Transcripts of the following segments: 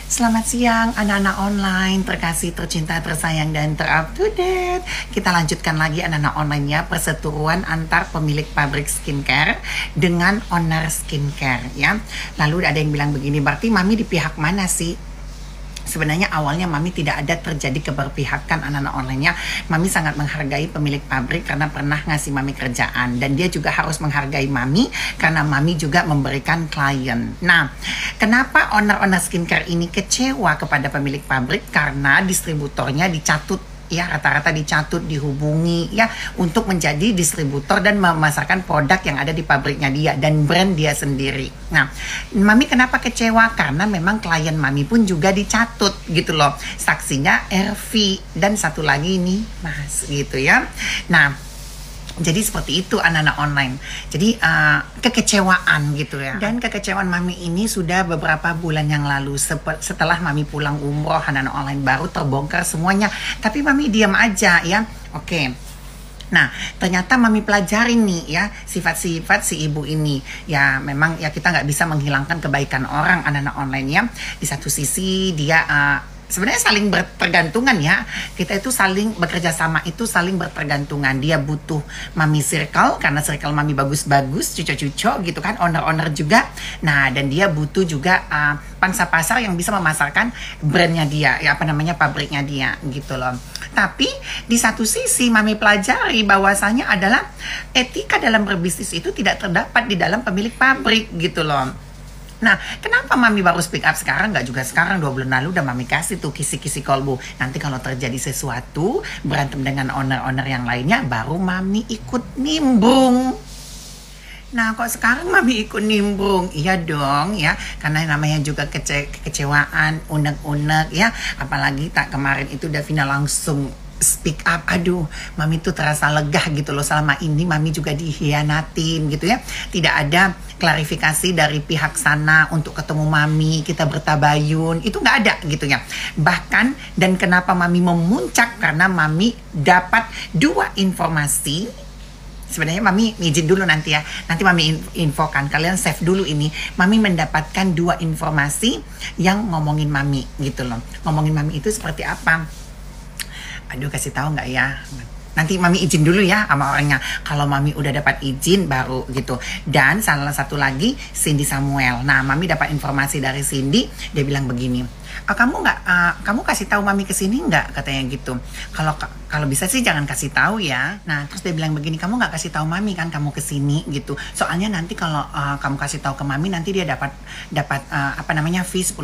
Selamat siang anak-anak online terkasih, tercinta, tersayang, dan terup to date. Kita lanjutkan lagi anak-anak online-nya, perseteruan antar pemilik pabrik skincare dengan owner skincare ya. Lalu ada yang bilang begini, berarti Mami di pihak mana sih? Sebenarnya awalnya Mami tidak ada terjadi keberpihakan anak-anak online-nya. Mami sangat menghargai pemilik pabrik karena pernah ngasih Mami kerjaan. Dan dia juga harus menghargai Mami karena Mami juga memberikan klien. Nah, kenapa owner-owner skincare ini kecewa kepada pemilik pabrik? Karena distributornya dicatut ya, rata-rata dicatut, dihubungi ya untuk menjadi distributor dan memasarkan produk yang ada di pabriknya dia dan brand dia sendiri. Nah, Mami kenapa kecewa? Karena memang klien Mami pun juga dicatut gitu loh. Saksinya RV dan satu lagi nih Mas gitu ya. Nah, jadi seperti itu anak-anak online. Jadi kekecewaan gitu ya. Dan kekecewaan Mami ini sudah beberapa bulan yang lalu. Setelah Mami pulang umroh, anak-anak online baru terbongkar semuanya. Tapi Mami diam aja ya. Oke. Nah, ternyata Mami pelajari nih ya sifat-sifat si ibu ini. Ya memang ya kita nggak bisa menghilangkan kebaikan orang anak-anak online ya. Di satu sisi dia sebenarnya saling bertergantungan ya. Kita itu saling bekerja sama, itu saling bertergantungan. Dia butuh Mami circle karena circle Mami bagus-bagus, cucok-cucok gitu kan, owner-owner juga. Nah, dan dia butuh juga pangsa pasar yang bisa memasarkan brandnya dia, ya apa namanya, pabriknya dia gitu loh. Tapi di satu sisi Mami pelajari bahwasanya adalah etika dalam berbisnis itu tidak terdapat di dalam pemilik pabrik gitu loh. Nah, kenapa Mami baru speak up sekarang? Nggak juga sekarang, 2 bulan lalu udah Mami kasih tuh kisi-kisi kolbu. Nanti kalau terjadi sesuatu, berantem dengan owner-owner yang lainnya, baru Mami ikut nimbrung. Nah, kok sekarang Mami ikut nimbrung? Iya dong ya, karena namanya juga kekecewaan, unek-unek ya. Apalagi tak kemarin itu Davina langsung speak up. Aduh, Mami tuh terasa lega gitu loh. Selama ini Mami juga dihianatin gitu ya. Tidak ada klarifikasi dari pihak sana untuk ketemu Mami, kita bertabayun, itu nggak ada gitu ya. Bahkan, dan kenapa Mami memuncak, karena Mami dapat 2 informasi. Sebenarnya Mami izin dulu nanti ya, nanti Mami infokan, kalian save dulu ini. Mami mendapatkan 2 informasi yang ngomongin Mami gitu loh. Ngomongin Mami itu seperti apa? Aduh, kasih tahu nggak ya? Nanti Mami izin dulu ya sama orangnya. Kalau Mami udah dapat izin baru gitu. Dan salah satu lagi Cindy Samuel. Nah, Mami dapat informasi dari Cindy. Dia bilang begini, kamu kasih tahu Mami kesini nggak, katanya gitu. Kalau bisa sih jangan kasih tahu ya. Nah, terus dia bilang begini, kamu nggak kasih tahu Mami kan kamu kesini gitu. Soalnya nanti kalau kamu kasih tahu ke Mami, nanti dia dapat apa namanya, fee 10%.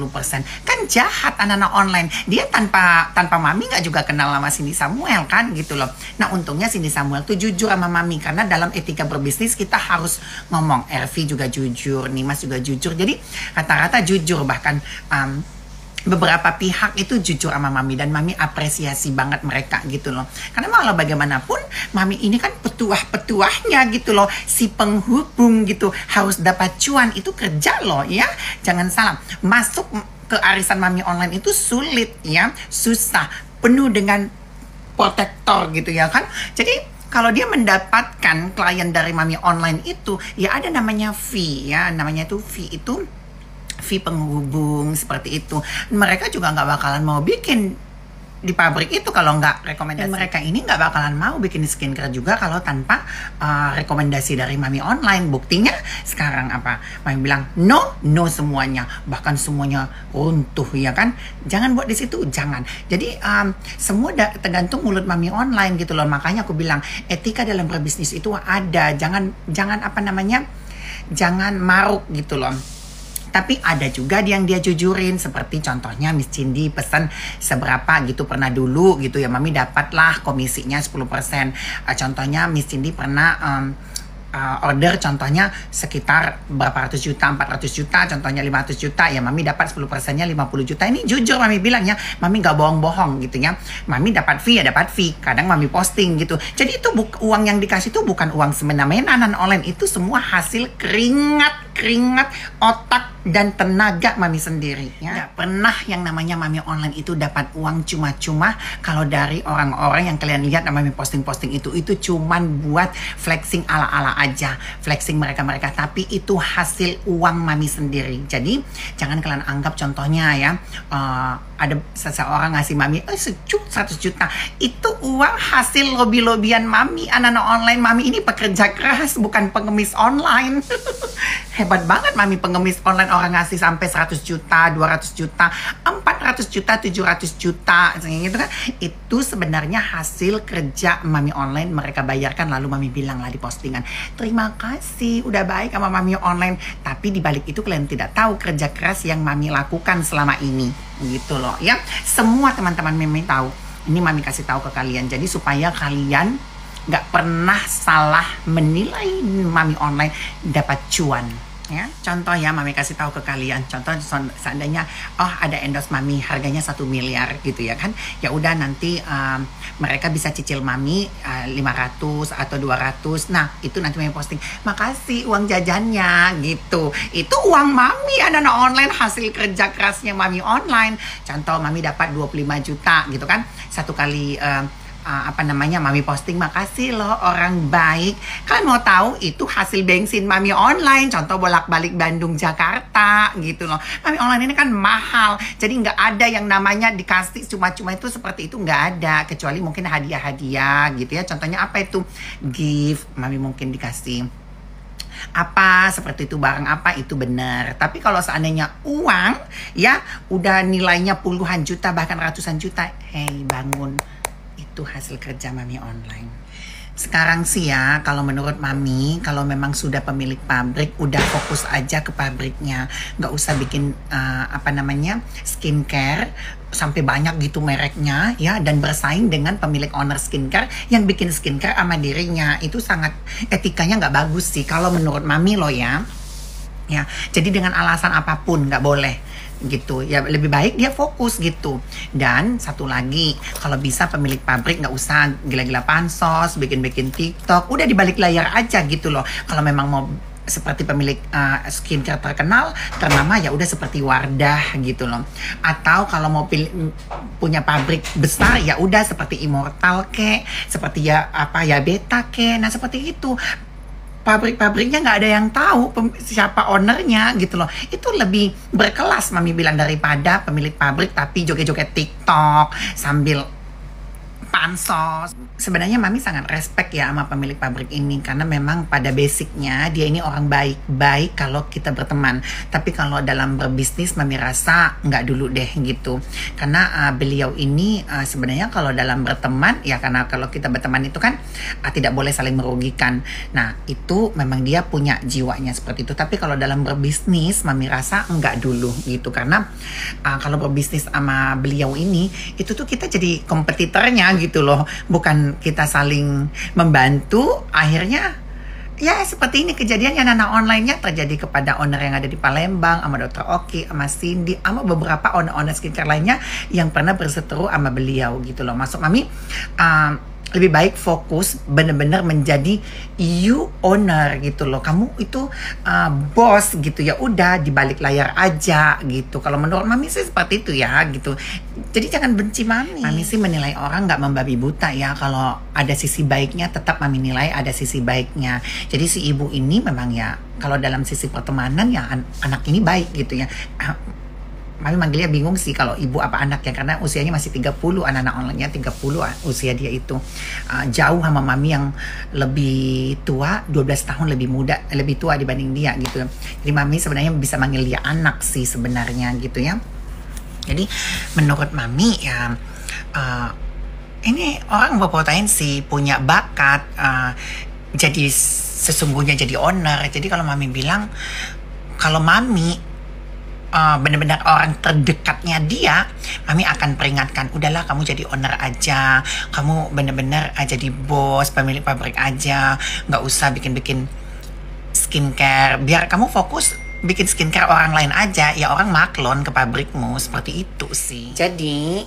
Kan jahat anak-anak online. Dia tanpa Mami nggak juga kenal sama Cindy Samuel kan gitu loh. Nah, untungnya Cindy Samuel tuh jujur sama Mami, karena dalam etika berbisnis kita harus ngomong. RV juga jujur, Nimas juga jujur. Jadi rata-rata jujur, bahkan beberapa pihak itu jujur sama Mami, dan Mami apresiasi banget mereka gitu loh. Karena malah bagaimanapun Mami ini kan petuah-petuahnya gitu loh, si penghubung gitu, harus dapat cuan, itu kerja loh ya. Jangan salah, masuk ke arisan Mami online itu sulit ya, susah, penuh dengan protektor gitu ya kan. Jadi kalau dia mendapatkan klien dari Mami online itu ya ada namanya fee ya, namanya itu fee penghubung seperti itu. Mereka juga nggak bakalan mau bikin di pabrik itu kalau nggak rekomendasi. Dan mereka ini nggak bakalan mau bikin skincare juga kalau tanpa rekomendasi dari Mami online. Buktinya sekarang apa? Mami bilang no semuanya, bahkan semuanya runtuh ya kan. Jangan buat di situ, jangan. Jadi semua tergantung mulut Mami online gitu loh. Makanya aku bilang etika dalam berbisnis itu ada. Jangan apa namanya, jangan maruk gitu loh. Tapi ada juga yang dia jujurin, seperti contohnya Miss Cindy pesan seberapa gitu, pernah dulu gitu ya, Mami dapatlah komisinya 10%. Contohnya Miss Cindy pernah order contohnya sekitar berapa ratus juta, 400 juta, contohnya 500 juta, ya Mami dapat 10%-nya 50 juta. Ini jujur Mami bilangnya, Mami gak bohong-bohong gitu ya. Mami dapat fee ya dapat fee, kadang Mami posting gitu. Jadi itu uang yang dikasih itu bukan uang semena-mena online, itu semua hasil keringat keringat, otak, dan tenaga Mami sendiri ya. Nggak pernah yang namanya Mami online itu dapat uang cuma-cuma. Kalau dari orang-orang yang kalian lihat Mami posting-posting itu cuman buat flexing ala-ala aja, flexing mereka-mereka, tapi itu hasil uang Mami sendiri. Jadi jangan kalian anggap contohnya ya, ada seseorang ngasih Mami 100 juta, itu uang hasil lobby-lobbyan Mami. Anak-anak online Mami ini pekerja keras, bukan pengemis online. Hebat banget Mami pengemis online, orang ngasih sampai 100 juta, 200 juta, 400 juta, 700 juta gitu kan. Itu sebenarnya hasil kerja Mami online, mereka bayarkan, lalu Mami bilang lah di postingan, terima kasih udah baik sama Mami online. Tapi dibalik itu kalian tidak tahu kerja keras yang Mami lakukan selama ini gitu loh ya. Semua teman-teman Mami tahu. Ini Mami kasih tahu ke kalian, jadi supaya kalian nggak pernah salah menilai Mami online dapat cuan ya. Contoh ya, Mami kasih tahu ke kalian, contoh seandainya ada endorse Mami harganya 1 miliar gitu ya kan, ya udah nanti mereka bisa cicil Mami 500 atau 200. Nah itu nanti Mami posting, makasih uang jajannya gitu. Itu uang Mami anak-anak online, hasil kerja kerasnya Mami online. Contoh Mami dapat 25 juta gitu kan, satu kali Mami posting, makasih loh orang baik. Kalian mau tahu itu hasil bensin Mami online, contoh bolak-balik Bandung Jakarta gitu loh. Mami online ini kan mahal, jadi nggak ada yang namanya dikasih cuma-cuma itu, seperti itu nggak ada, kecuali mungkin hadiah-hadiah gitu ya. Contohnya apa itu, gift, Mami mungkin dikasih apa seperti itu, barang apa, itu benar. Tapi kalau seandainya uang ya udah nilainya puluhan juta bahkan ratusan juta, hey bangun, itu hasil kerja Mami online. Sekarang sih ya, kalau menurut Mami, kalau memang sudah pemilik pabrik, udah fokus aja ke pabriknya, nggak usah bikin skincare sampai banyak gitu mereknya ya, dan bersaing dengan pemilik owner skincare yang bikin skincare sama dirinya. Itu sangat etikanya nggak bagus sih kalau menurut Mami loh ya. Jadi dengan alasan apapun nggak boleh gitu ya, lebih baik dia fokus gitu. Dan satu lagi, kalau bisa pemilik pabrik nggak usah gila-gila pansos, bikin-bikin TikTok, udah di balik layar aja gitu loh. Kalau memang mau seperti pemilik skincare terkenal ternama, ya udah seperti Wardah gitu loh. Atau kalau mau punya pabrik besar, ya udah seperti Immortal kek, seperti ya Beta kek. Nah seperti itu. Pabrik-pabriknya nggak ada yang tahu siapa ownernya gitu loh. Itu lebih berkelas Mami bilang daripada pemilik pabrik tapi joget-joget TikTok sambil pansos. Sebenarnya Mami sangat respect ya sama pemilik pabrik ini, karena memang pada basicnya dia ini orang baik kalau kita berteman. Tapi kalau dalam berbisnis Mami rasa nggak dulu deh gitu, karena beliau ini sebenarnya kalau dalam berteman ya, karena kalau kita berteman itu kan tidak boleh saling merugikan. Nah itu memang dia punya jiwanya seperti itu. Tapi kalau dalam berbisnis Mami rasa nggak dulu gitu, karena kalau berbisnis sama beliau ini itu tuh kita jadi kompetitornya gitu loh, bukan kita saling membantu. Akhirnya ya seperti ini kejadiannya anak online-nya terjadi kepada owner yang ada di Palembang, sama Dr. Oki, sama Cindy, sama beberapa owner skincare lainnya yang pernah berseteru sama beliau gitu loh. Masuk Mami lebih baik fokus bener-bener menjadi you owner gitu loh. Kamu itu bos gitu ya, udah di balik layar aja gitu. Kalau menurut Mami sih seperti itu ya gitu. Jadi jangan benci Mami. Mami sih menilai orang nggak membabi buta ya. Kalau ada sisi baiknya tetap Mami nilai ada sisi baiknya. Jadi si ibu ini memang ya, kalau dalam sisi pertemanan ya anak ini baik gitu ya. Mami manggilnya bingung sih kalau ibu apa anak ya, karena usianya masih 30, anak-anak online-nya 30 usia dia itu. Jauh sama Mami yang lebih tua, 12 tahun lebih tua dibanding dia gitu. Jadi Mami sebenarnya bisa manggil dia anak sih sebenarnya gitu ya. Jadi menurut Mami ya, ini orang berpotensi, punya bakat, jadi sesungguhnya jadi owner. Jadi kalau Mami bilang, kalau Mami benar-benar orang terdekatnya dia, Mami akan peringatkan, udahlah kamu jadi owner aja, kamu benar-benar jadi bos pemilik pabrik aja, nggak usah bikin-bikin skincare, biar kamu fokus bikin skincare orang lain aja, ya orang maklon ke pabrikmu, seperti itu sih. Jadi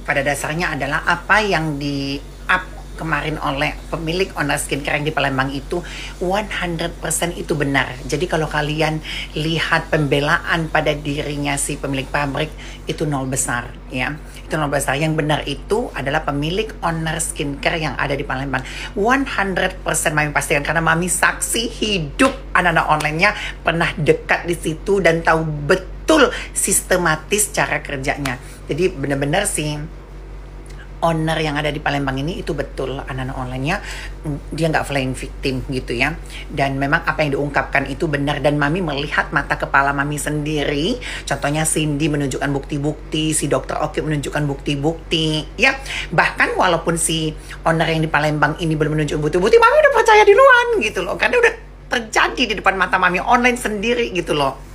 pada dasarnya adalah apa yang di up kemarin oleh pemilik owner skincare yang di Palembang itu 100% itu benar. Jadi kalau kalian lihat pembelaan pada dirinya si pemilik pabrik, itu nol besar ya. Itu nol besar. Yang benar itu adalah pemilik owner skincare yang ada di Palembang. 100% Mami pastikan, karena Mami saksi hidup anak-anak online-nya, pernah dekat di situ dan tahu betul sistematis cara kerjanya. Jadi benar-benar sih owner yang ada di Palembang ini itu betul anak-anak online-nya dia nggak playing victim gitu ya. Dan memang apa yang diungkapkan itu benar, dan Mami melihat mata kepala Mami sendiri. Contohnya Cindy menunjukkan bukti-bukti, si Dokter Oki menunjukkan bukti-bukti ya. Bahkan walaupun si owner yang di Palembang ini belum menunjukkan bukti-bukti, Mami udah percaya duluan gitu loh, karena udah terjadi di depan mata Mami online sendiri gitu loh.